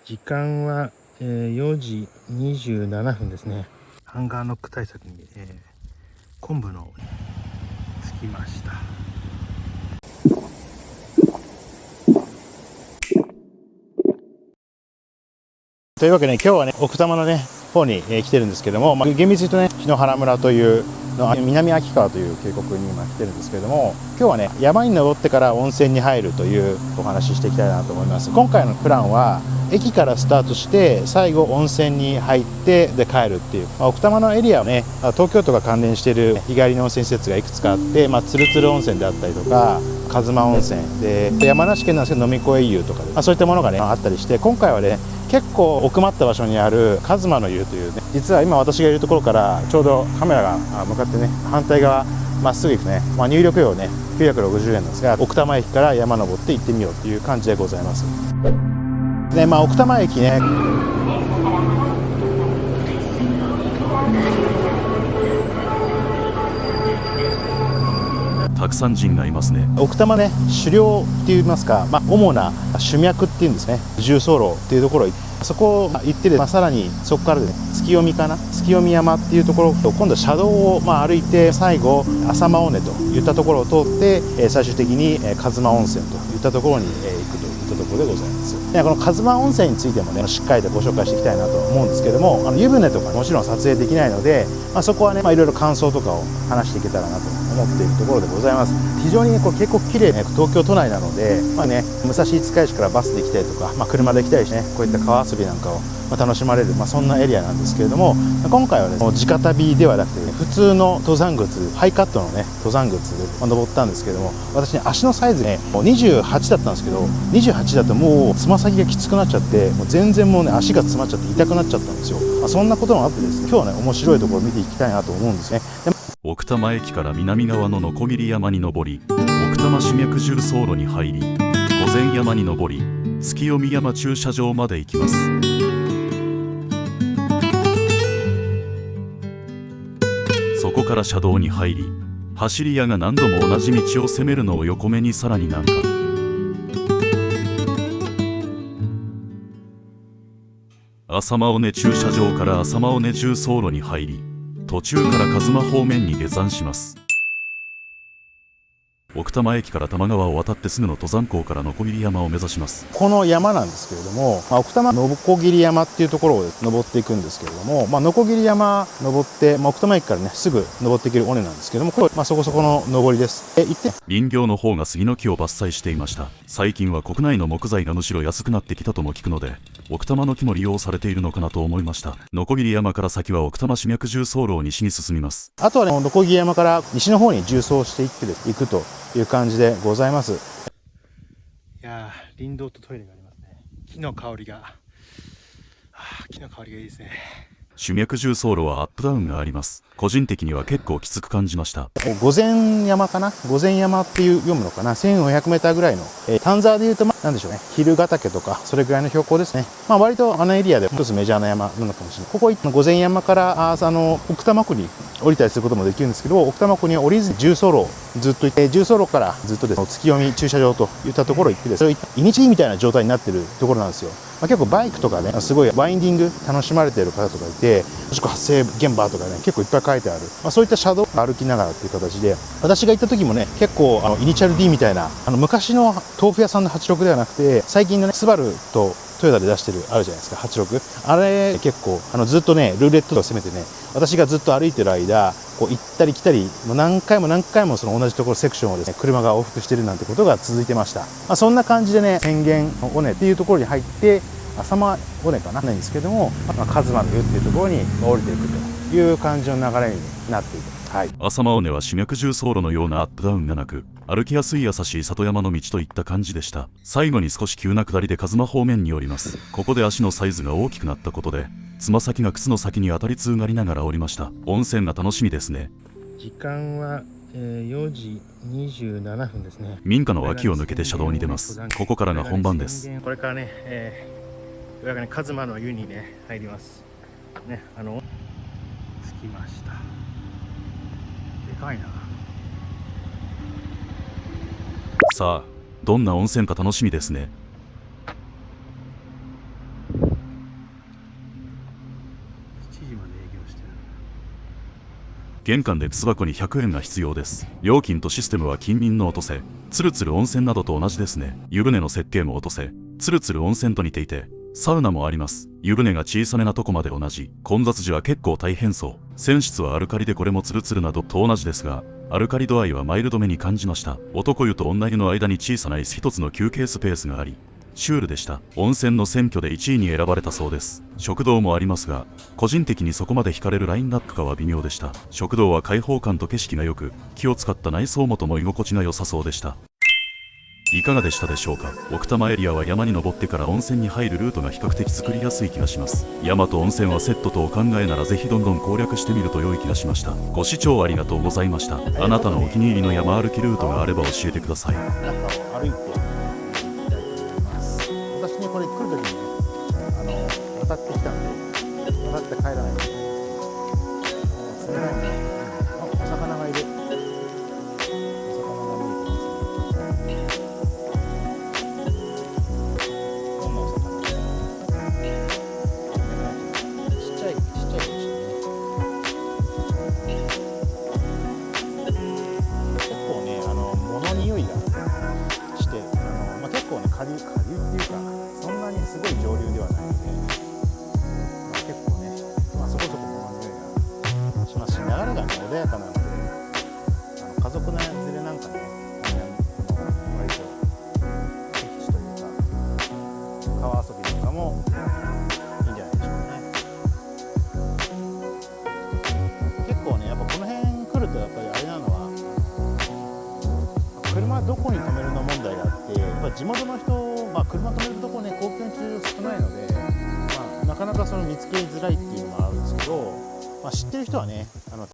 時間は、4時27分ですね。ハンガーノック対策に、昆布のつきました。というわけで、今日はね奥多摩のね方に、来てるんですけども、厳密に言うとね篠原村というの南秋川という渓谷に今来てるんですけれども、今日はね山に登ってから温泉に入るというお話ししていきたいなと思います。今回のプランは駅からスタートして最後温泉に入ってで帰るっていう、奥多摩のエリアはね東京都が関連している日帰りの温泉施設がいくつかあって、つるつる温泉であったりとか鹿妻温泉で、山梨県なんですけど飲み越湯とかで、そういったものがねあったりして、今回はね結構奥まった場所にある鹿妻の湯というね、実は今私がいるところからちょうどカメラが向かってね反対側まっすぐ行くね、入力料ね960円なんですが、奥多摩駅から山登って行ってみようという感じでございます。で奥多摩駅ね、たくさん人がいますね。奥多摩ね狩猟って言いますか、主な主脈っていうんですね、重走路っていうところ、そこを行ってさらにそこからね月読かな、月読山っていうところと、今度は車道を歩いて最後浅間尾根といったところを通って、最終的に鹿妻温泉といったところに行くといったところでございます。でこの鹿妻温泉についてもねしっかりとご紹介していきたいなと思うんですけども、湯船とかもちろん撮影できないので、そこはねいろいろ感想とかを話していけたらなと思っているところでございます。非常にね結構綺麗ね東京都内なので、武蔵五日市からバスで来たりとか、車で来たりしてね、こういった川遊びなんかを楽しまれる、そんなエリアなんですけれども、今回はね直旅ではなくて、普通の登山靴、ハイカットのね登山靴で登ったんですけれども、私ね足のサイズね28だったんですけど、28だともうつま先がきつくなっちゃって、もう全然もうね足が詰まっちゃって痛くなっちゃったんですよ。そんなこともあってですね、今日はね面白いところを見ていきたいなと思うんですね。奥多摩駅から南側の鋸山に登り、奥多摩主脈重走路に入り、御前山に登り、月読山駐車場まで行きます。そこから車道に入り、走り屋が何度も同じ道を攻めるのを横目に、さらに南下。浅間尾根駐車場から浅間尾根重走路に入り、途中から鹿妻方面に下山します。奥多摩駅から多摩川を渡ってすぐの登山口から鋸山を目指します。この山なんですけれども、奥多摩鋸山っていうところを登っていくんですけれども、鋸山登って、奥多摩駅からねすぐ登っていける尾根なんですけども、これそこそこの登りです。行って林業の方が杉の木を伐採していました。最近は国内の木材がむしろ安くなってきたとも聞くので、奥多摩の木も利用されているのかなと思いました。鋸山から先は奥多摩主脈重走路を西に進みます。あとはね鋸山から西の方に縦走していくという感じでございます。いやー、林道とトイレがありますね。木の香りがいいですね。主脈重走路はアップダウンがあります。個人的には結構きつく感じました。御前山かな、御前山っていう読むのかな、1400メーターぐらいの、丹沢でいうとなんでしょうね、蛭ヶ岳とかそれぐらいの標高ですね。割とあのエリアで一つメジャーな山なのかもしれない。ここ御前山から奥多摩湖に降りたりすることもできるんですけど、奥多摩湖に降りずに重走路をずっと行って、重走路からずっとですね月読駐車場といったところ行ってですね、居道みたいな状態になってるところなんですよ。結構バイクとかねすごいワインディング楽しまれている方とかいて、事故発生現場とかね結構いっぱい書いてある、そういった車道を歩きながらっていう形で、私が行った時もね結構イニシャル D みたいな昔の豆腐屋さんの86ではなくて、最近のねスバルとトヨタで出してるあるじゃないですか、86、あれ結構ずっとねルーレットを攻めてね、私がずっと歩いてる間こう行ったり来たり、もう何回もその同じところセクションをですね車が往復してるなんてことが続いてました。そんな感じでね浅間尾根っていうところに入って、浅間尾根かなないんですけども、鹿妻の湯っていうところに降りていくという感じの流れになっている。浅間尾根は主脈重走路のようなアップダウンがなく、歩きやすい優しい里山の道といった感じでした。最後に少し急な下りで鹿妻方面に降ります。ここで足のサイズが大きくなったことで、つま先が靴の先に当たり痛がりながら降りました。温泉が楽しみですね。時間は4時27分ですね。民家の脇を抜けて車道に出ます。ここからが本番です。これからね、鹿妻の湯にね入りますね。着きました。でかいな。さあ、どんな温泉か楽しみですね。玄関で靴箱に100円が必要です。料金とシステムは近隣の落とせ、つるつる温泉などと同じですね。湯船の設計も落とせ、つるつる温泉と似ていて、サウナもあります。湯船が小さめなとこまで同じ。混雑時は結構大変そう。泉質はアルカリでこれもツルツルなどと同じですが、アルカリ度合いはマイルドめに感じました。男湯と女湯の間に小さな椅子一つの休憩スペースがあり、シュールでした。温泉の選挙で1位に選ばれたそうです。食堂もありますが、個人的にそこまで惹かれるラインナップかは微妙でした。食堂は開放感と景色が良く、気を使った内装もとも居心地が良さそうでした。いかがでしたでしょうか。奥多摩エリアは山に登ってから温泉に入るルートが比較的作りやすい気がします。山と温泉はセットとお考えならぜひどんどん攻略してみると良い気がしました。ご視聴ありがとうございました。あなたのお気に入りの山歩きルートがあれば教えてください。中を歩いていきたいと思います。私にこれ来るときにね、渡ってきたんで、渡って帰らないと。冷たいね。お魚がいる。お魚が見えてますね。どんなお魚ですか。ちっちゃいでしたね。結構ね、物匂いがして、結構ね、下流っていうか、そんなにすごい上流ではないので、結構ね、そこそこ物匂いがしますし、流れがね、穏やかなので、家族の連れなんかね、割と適地というか、川遊びとかもいいんじゃないでしょうかね。結構ね、やっぱこの辺来ると、やっぱりあれなのは、車どこに止めるの問題があって、やっぱり地元の人、車止めるとこね、公共の駐車場少ないので、なかなかその見つけづらいっていうのもあるんですけど、知ってる人はね、